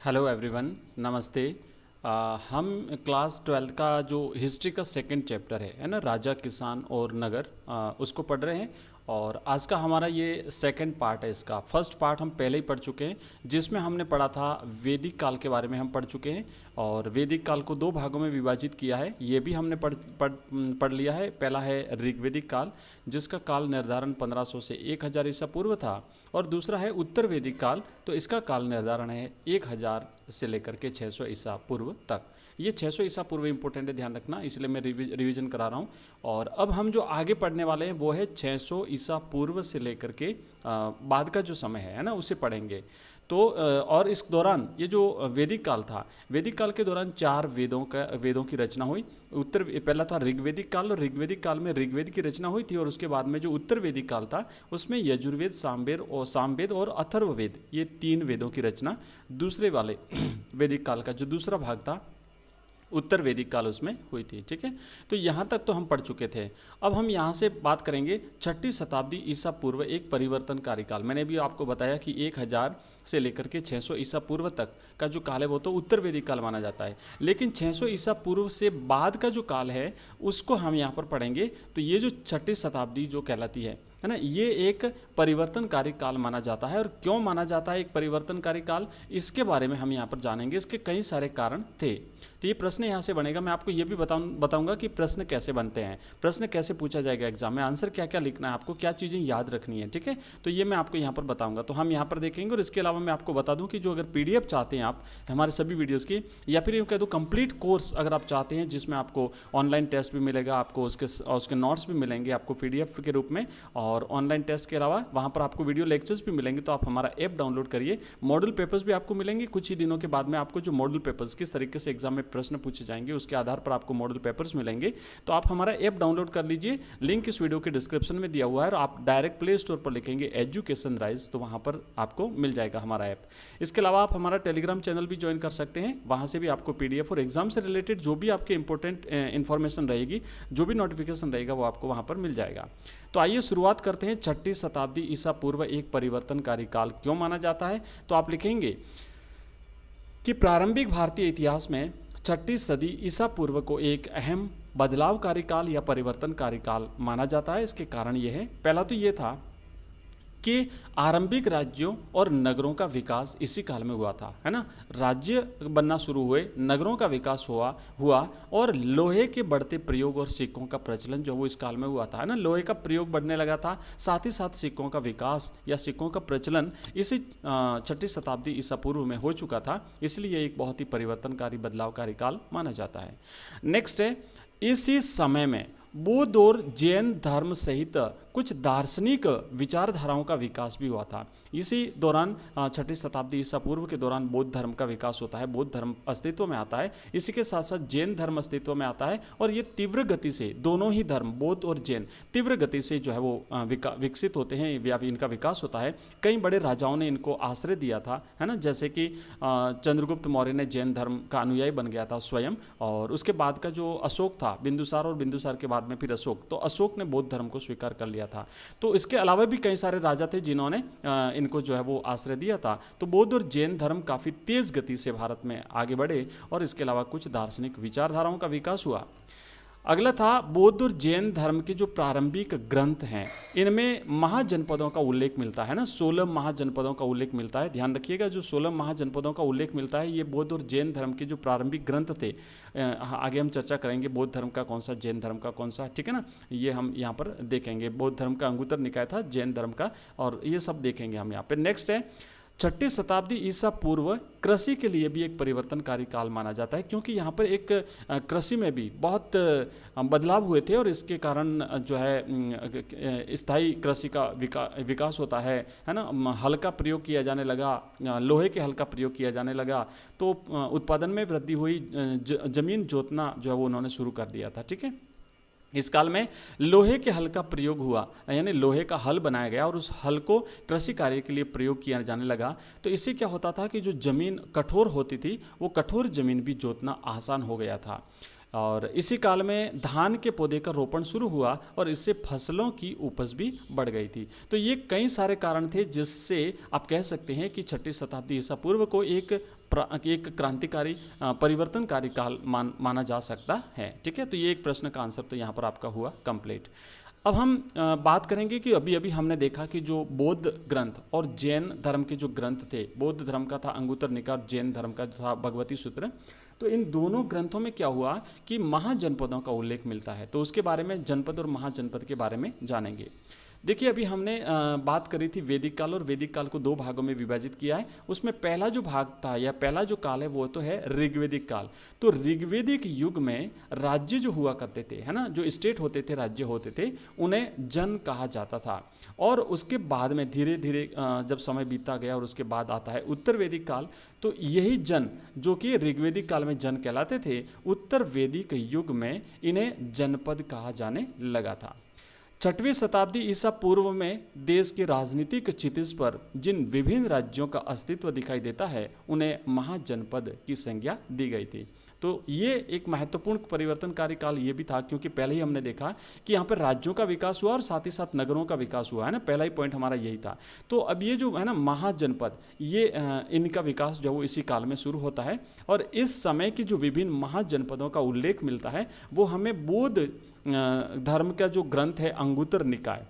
Hello everyone, नमस्ते। हम class 12 का जो हिस्ट्री का सेकंड चैप्टर है ना, राजा किसान और नगर, उसको पढ़ रहे हैं। और आज का हमारा ये सेकंड पार्ट है। इसका फर्स्ट पार्ट हम पहले ही पढ़ चुके हैं, जिसमें हमने पढ़ा था वैदिक काल के बारे में हम पढ़ चुके हैं। और वैदिक काल को दो भागों में विभाजित किया है, ये भी हमने पढ़ लिया है। पहला है ऋग्वेदिक काल, जिसका काल निर्धारण 1500 से 1000 ईसा पूर्व था। और दूसरा है उत्तर वैदिक काल, तो इसका काल निर्धारण है 1000 से लेकर के 600 ईसा पूर्व तक। ये 600 ईसा पूर्व इंपॉर्टेंट है, ध्यान रखना, इसलिए मैं रिवीजन करा रहा हूँ। और अब हम जो आगे पढ़ने वाले हैं वो है 600 ईसा पूर्व से लेकर के बाद का जो समय है ना, उसे पढ़ेंगे। तो और इस दौरान ये जो वैदिक काल था, वैदिक काल के दौरान 4 वेदों की रचना हुई। पहला था ऋग्वेदिक काल, और ऋग्वेदिक काल में ऋग्वेद की रचना हुई थी। और उसके बाद में जो उत्तर वैदिक काल था, उसमें यजुर्वेद, सामवेद और अथर्ववेद, ये 3 वेदों की रचना दूसरे वाले वैदिक काल का जो दूसरा भाग था, उत्तर वैदिक काल, उसमें हुई थी। ठीक है, तो यहाँ तक तो हम पढ़ चुके थे। अब हम यहाँ से बात करेंगे 6ठी शताब्दी ईसा पूर्व, एक परिवर्तनकारी काल। मैंने भी आपको बताया कि 1000 से लेकर के 600 ईसा पूर्व तक का जो काल है वो तो उत्तर वैदिक काल माना जाता है। लेकिन 600 ईसा पूर्व से बाद का जो काल है उसको हम यहाँ पर पढ़ेंगे। तो ये जो 6ठी शताब्दी जो कहलाती है ना, ये एक परिवर्तनकारी काल माना जाता है। और क्यों माना जाता है एक परिवर्तनकारी काल, इसके बारे में हम यहाँ पर जानेंगे। इसके कई सारे कारण थे। तो ये प्रश्न यहाँ से बनेगा। मैं आपको ये भी बताऊंगा कि प्रश्न कैसे बनते हैं, प्रश्न कैसे पूछा जाएगा एग्जाम में, आंसर क्या क्या लिखना है, आपको क्या चीज़ें याद रखनी है। ठीक है, तो ये मैं आपको यहाँ पर बताऊंगा। तो हम यहाँ पर देखेंगे। और इसके अलावा मैं आपको बता दूँ कि जो अगर PDF चाहते हैं आप हमारे सभी वीडियोज़ की, या फिर यूँ कह दो कंप्लीट कोर्स अगर आप चाहते हैं, जिसमें आपको ऑनलाइन टेस्ट भी मिलेगा, आपको उसके नोट्स भी मिलेंगे आपको PDF के रूप में, और ऑनलाइन टेस्ट के अलावा वहाँ पर आपको वीडियो लेक्चर्स भी मिलेंगे। तो आप हमारा ऐप डाउनलोड करिए। मॉडल पेपर्स भी आपको मिलेंगे कुछ ही दिनों के बाद में। आपको जो मॉडल पेपर्स किस तरीके से एग्जाम में प्रश्न पूछे जाएंगे, उसके आधार पर आपको मॉडल पेपर्स मिलेंगे। तो आप हमारा ऐप डाउनलोड कर लीजिए, लिंक इस वीडियो के डिस्क्रिप्शन में दिया हुआ है। और आप डायरेक्ट प्ले स्टोर पर लिखेंगे एजुकेशन राइज, तो वहाँ पर आपको मिल जाएगा हमारा ऐप। इसके अलावा आप हमारा टेलीग्राम चैनल भी ज्वाइन कर सकते हैं। वहाँ से भी आपको PDF और एग्जाम से रिलेटेड जो भी आपके इंपॉर्टेंट इन्फॉर्मेशन रहेगी, जो भी नोटिफिकेशन रहेगा, वो आपको वहाँ पर मिल जाएगा। तो आइए शुरुआत करते हैं। 6ठी शताब्दी ईसा पूर्व एक परिवर्तनकारी काल क्यों माना जाता है। तो आप लिखेंगे कि प्रारंभिक भारतीय इतिहास में 6ठी सदी ईसा पूर्व को एक अहम बदलावकारी काल या परिवर्तनकारी काल माना जाता है। इसके कारण ये है, पहला तो ये था कि आरंभिक राज्यों और नगरों का विकास इसी काल में हुआ था, है ना। राज्य बनना शुरू हुए, नगरों का विकास हुआ और लोहे के बढ़ते प्रयोग और सिक्कों का प्रचलन जो वो इस काल में हुआ था, है ना। लोहे का प्रयोग बढ़ने लगा था, साथ ही साथ सिक्कों का विकास या सिक्कों का प्रचलन इसी 6ठी शताब्दी ईसा पूर्व में हो चुका था। इसलिए एक बहुत ही परिवर्तनकारी, बदलावकारी काल माना जाता है। नेक्स्ट है, इसी समय में बौद्ध और जैन धर्म सहित कुछ दार्शनिक विचारधाराओं का विकास भी हुआ था। इसी दौरान 6ठी शताब्दी ईसा पूर्व के दौरान बौद्ध धर्म का विकास होता है, बौद्ध धर्म अस्तित्व में आता है। इसी के साथ साथ जैन धर्म अस्तित्व में आता है। और ये तीव्र गति से, दोनों ही धर्म बौद्ध और जैन तीव्र गति से जो है वो विकसित होते हैं, इनका विकास होता है। कई बड़े राजाओं ने इनको आश्रय दिया था, है ना। जैसे कि चंद्रगुप्त मौर्य ने जैन धर्म का अनुयायी बन गया था स्वयं। और उसके बाद का जो अशोक था, बिंदुसार, और बिंदुसार के बाद में फिर अशोक, तो अशोक ने बौद्ध धर्म को स्वीकार कर लिया था। तो इसके अलावा भी कई सारे राजा थे जिन्होंने इनको जो है वो आश्रय दिया था। तो बौद्ध और जैन धर्म काफ़ी तेज गति से भारत में आगे बढ़े। और इसके अलावा कुछ दार्शनिक विचारधाराओं का विकास हुआ। अगला था बौद्ध और जैन धर्म के जो प्रारंभिक ग्रंथ हैं, इनमें महाजनपदों का उल्लेख मिलता है ना। 16 महाजनपदों का उल्लेख मिलता है। ध्यान रखिएगा, जो 16 महाजनपदों का उल्लेख मिलता है, ये बौद्ध और जैन धर्म के जो प्रारंभिक ग्रंथ थे। आगे हम चर्चा करेंगे बौद्ध धर्म का कौन सा, जैन धर्म का कौन सा, ठीक है ना। ये हम यहाँ पर देखेंगे। बौद्ध धर्म का अंगुत्तर निकाय था, जैन धर्म का, और ये सब देखेंगे हम यहाँ पे। नेक्स्ट है, 6ठी शताब्दी ईसा पूर्व कृषि के लिए भी एक परिवर्तनकारी काल माना जाता है, क्योंकि यहाँ पर एक कृषि में भी बहुत बदलाव हुए थे। और इसके कारण जो है स्थायी कृषि का विकास होता है ना। हल का प्रयोग किया जाने लगा, लोहे के हल का प्रयोग किया जाने लगा। तो उत्पादन में वृद्धि हुई, जमीन जोतना जो है वो उन्होंने शुरू कर दिया था। ठीक है, इस काल में लोहे के हल का प्रयोग हुआ, यानी लोहे का हल बनाया गया और उस हल को कृषि कार्य के लिए प्रयोग किया जाने लगा। तो इससे क्या होता था कि जो ज़मीन कठोर होती थी, वो कठोर ज़मीन भी जोतना आसान हो गया था। और इसी काल में धान के पौधे का रोपण शुरू हुआ और इससे फसलों की उपज भी बढ़ गई थी। तो ये कई सारे कारण थे जिससे आप कह सकते हैं कि 6ठी शताब्दी ईसा पूर्व को एक क्रांतिकारी परिवर्तनकारी काल माना जा सकता है। ठीक है, तो ये एक प्रश्न का आंसर तो यहाँ पर आपका हुआ कंप्लीट। अब हम बात करेंगे कि अभी अभी हमने देखा कि जो बौद्ध ग्रंथ और जैन धर्म के जो ग्रंथ थे, बौद्ध धर्म का था अंगुत्तर निकाय और जैन धर्म का जो था भगवती सूत्र, तो इन दोनों ग्रंथों में क्या हुआ कि महाजनपदों का उल्लेख मिलता है। तो उसके बारे में, जनपद और महाजनपद के बारे में जानेंगे। देखिए, अभी हमने बात करी थी वैदिक काल, और वैदिक काल को 2 भागों में विभाजित किया है। उसमें पहला जो भाग था या पहला जो काल है वो तो है ऋग्वेदिक काल। तो ऋग्वेदिक युग में राज्य जो हुआ करते थे, है ना, जो स्टेट होते थे, राज्य होते थे, उन्हें जन कहा जाता था। और उसके बाद में धीरे धीरे जब समय बीतता गया और उसके बाद आता है उत्तर वैदिक काल, तो यही जन जो कि ऋग्वेदिक काल में जन कहलाते थे, उत्तर वैदिक युग में इन्हें जनपद कहा जाने लगा था। 6वीं शताब्दी ईसा पूर्व में देश के राजनीतिक क्षितिज पर जिन विभिन्न राज्यों का अस्तित्व दिखाई देता है, उन्हें महाजनपद की संज्ञा दी गई थी। तो ये एक महत्वपूर्ण परिवर्तनकारी काल ये भी था, क्योंकि पहले ही हमने देखा कि यहाँ पर राज्यों का विकास हुआ और साथ ही साथ नगरों का विकास हुआ, है ना, पहला ही पॉइंट हमारा यही था। तो अब ये जो है ना महाजनपद, ये इनका विकास जो है वो इसी काल में शुरू होता है। और इस समय की जो विभिन्न महाजनपदों का उल्लेख मिलता है वो हमें बौद्ध धर्म का जो ग्रंथ है अंगुत्तर निकाय,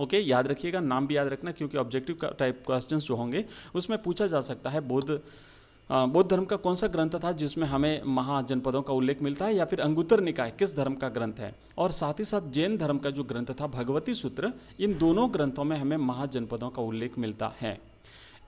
ओके, याद रखिएगा, नाम भी याद रखना, क्योंकि ऑब्जेक्टिव टाइप क्वेश्चंस जो होंगे उसमें पूछा जा सकता है बौद्ध धर्म का कौन सा ग्रंथ था जिसमें हमें महाजनपदों का उल्लेख मिलता है, या फिर अंगुत्तर निकाय किस धर्म का ग्रंथ है। और साथ ही साथ जैन धर्म का जो ग्रंथ था भगवती सूत्र, इन दोनों ग्रंथों में हमें महाजनपदों का उल्लेख मिलता है।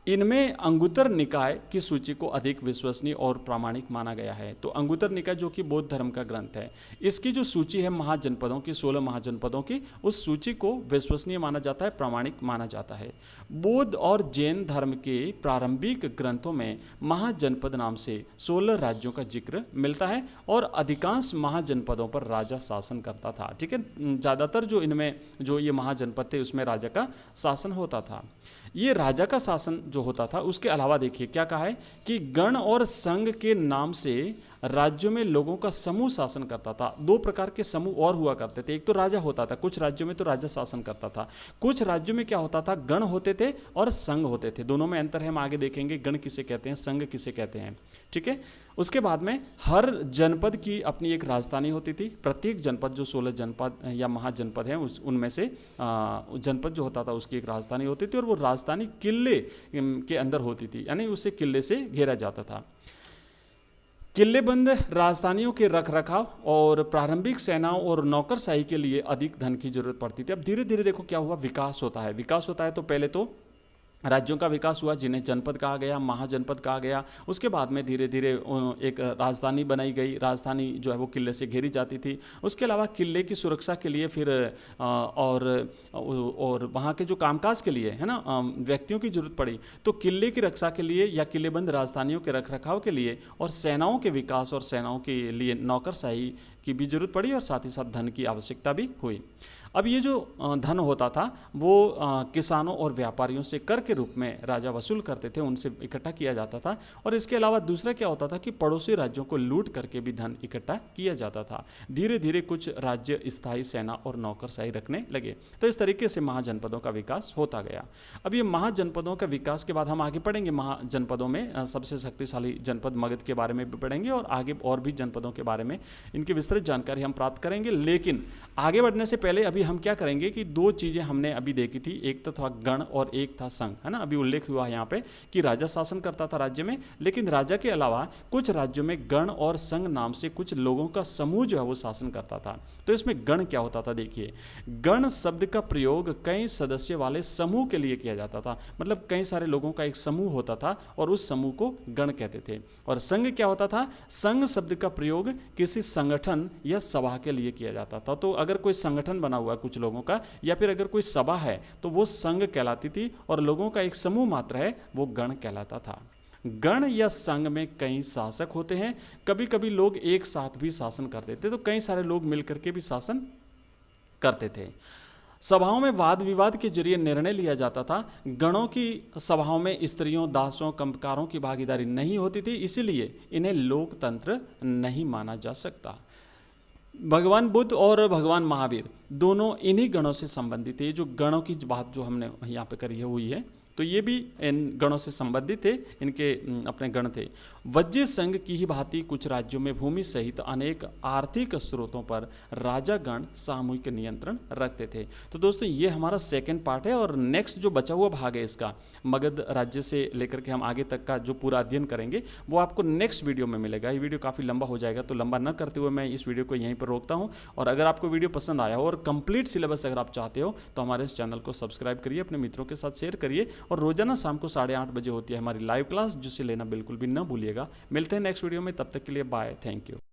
इनमें अंगुत्तर निकाय की सूची को अधिक विश्वसनीय और प्रामाणिक माना गया है। तो अंगुत्तर निकाय जो कि बौद्ध धर्म का ग्रंथ है, इसकी जो सूची है महाजनपदों की, 16 महाजनपदों की, उस सूची को विश्वसनीय माना जाता है, प्रामाणिक माना जाता है। बौद्ध और जैन धर्म के प्रारंभिक ग्रंथों में महाजनपद नाम से 16 राज्यों का जिक्र मिलता है और अधिकांश महाजनपदों पर राजा शासन करता था। ठीक है, ज़्यादातर जो इनमें जो ये महाजनपद थे उसमें राजा का शासन होता था। ये राजा का शासन जो होता था, उसके अलावा देखिए क्या कहा है कि गण और संघ के नाम से राज्यों में लोगों का समूह शासन करता था। 2 प्रकार के समूह और हुआ करते थे। एक तो राजा होता था, कुछ राज्यों में तो राजा शासन करता था, कुछ राज्यों में क्या होता था, गण होते थे और संघ होते थे। दोनों में अंतर है, हम आगे देखेंगे गण किसे कहते हैं, संघ किसे कहते हैं। ठीक है, उसके बाद में हर जनपद की अपनी एक राजधानी होती थी। प्रत्येक जनपद, जो 16 जनपद या महाजनपद हैं, उनमें से जनपद जो होता था उसकी एक राजधानी होती थी, और वो राजधानी किले के अंदर होती थी, यानी उसे किले से घेरा जाता था। किलेबंद राजधानियों के रखरखाव और प्रारंभिक सेनाओं और नौकरशाही के लिए अधिक धन की जरूरत पड़ती थी। अब धीरे धीरे देखो क्या हुआ, विकास होता है। तो पहले तो राज्यों का विकास हुआ जिन्हें जनपद कहा गया, महाजनपद कहा गया। उसके बाद में धीरे धीरे एक राजधानी बनाई गई। राजधानी जो है वो किले से घेरी जाती थी। उसके अलावा किले की सुरक्षा के लिए फिर और वहाँ के जो कामकाज के लिए, है ना, व्यक्तियों की जरूरत पड़ी। तो किले की रक्षा के लिए या किलेबंद राजधानियों के रखरखाव के लिए और सेनाओं के विकास और सेनाओं के लिए नौकरशाही की भी जरूरत पड़ी, और साथ ही साथ धन की आवश्यकता भी हुई। अब ये जो धन होता था वो किसानों और व्यापारियों से कर के रूप में राजा वसूल करते थे, उनसे इकट्ठा किया जाता था। और इसके अलावा दूसरा क्या होता था कि पड़ोसी राज्यों को लूट करके भी धन इकट्ठा किया जाता था। धीरे धीरे कुछ राज्य स्थायी सेना और नौकरशाही रखने लगे। तो इस तरीके से महाजनपदों का विकास होता गया। अब ये महाजनपदों का विकास के बाद हम आगे पढ़ेंगे महाजनपदों में सबसे शक्तिशाली जनपद मगध के बारे में भी पढ़ेंगे, और आगे और भी जनपदों के बारे में इनकी विस्तृत जानकारी हम प्राप्त करेंगे। लेकिन आगे बढ़ने से पहले अभी हम क्या करेंगे कि 2 चीजें हमने अभी देखी थी, एक तो था गण और एक था संघ, है ना। अभी उल्लेख हुआ है यहाँ पे कि राजा शासन करता था राज्य में, लेकिन राजा के अलावा कुछ राज्यों में गण और संघ नाम से कुछ लोगों का समूह जो है वो शासन करता था। तो इसमें गण क्या होता था, देखिए, गण शब्द का प्रयोग कई सदस्य वाले समूह के लिए किया जाता था। मतलब कई सारे लोगों का एक समूह होता था और उस समूह को गण कहते थे। और संघ क्या होता था, संघ शब्द का प्रयोग किसी संगठन या सभा के लिए किया जाता था। तो अगर कोई संगठन बना हुआ कुछ लोगों का, या फिर अगर कोई सभा है तो वो संघ कहलाती थी, और लोगों का एक समूह मात्र है वो गण कहलाता था। गण या संघ में कई शासक होते हैं। कभी कभी लोग एक साथ भी शासन करते थे, तो कई सारे लोग मिलकर के भी शासन करते थे। सभाओं में वाद विवाद के जरिए निर्णय लिया जाता था। गणों की सभाओं में स्त्रियों, दासों, कंपकारों की भागीदारी नहीं होती थी, इसीलिए इन्हें लोकतंत्र नहीं माना जा सकता। भगवान बुद्ध और भगवान महावीर दोनों इन्हीं गणों से संबंधित थे। जो गणों की बात जो हमने यहाँ पे करी है हुई है, तो ये भी इन गणों से संबंधित थे, इनके अपने गण थे। वज्र संघ की ही भांति कुछ राज्यों में भूमि सहित अनेक आर्थिक स्रोतों पर राजागण सामूहिक नियंत्रण रखते थे। तो दोस्तों ये हमारा सेकंड पार्ट है, और नेक्स्ट जो बचा हुआ भाग है इसका, मगध राज्य से लेकर के हम आगे तक का जो पूरा अध्ययन करेंगे वो आपको नेक्स्ट वीडियो में मिलेगा। ये वीडियो काफ़ी लंबा हो जाएगा, तो लंबा न करते हुए मैं इस वीडियो को यहीं पर रोकता हूँ। और अगर आपको वीडियो पसंद आया हो और कंप्लीट सिलेबस अगर आप चाहते हो तो हमारे इस चैनल को सब्सक्राइब करिए, अपने मित्रों के साथ शेयर करिए, और रोजाना शाम को 8:30 बजे होती है हमारी लाइव क्लास, जिसे लेना बिल्कुल भी न भूलिएगा। मिलते हैं नेक्स्ट वीडियो में, तब तक के लिए बाय, थैंक यू।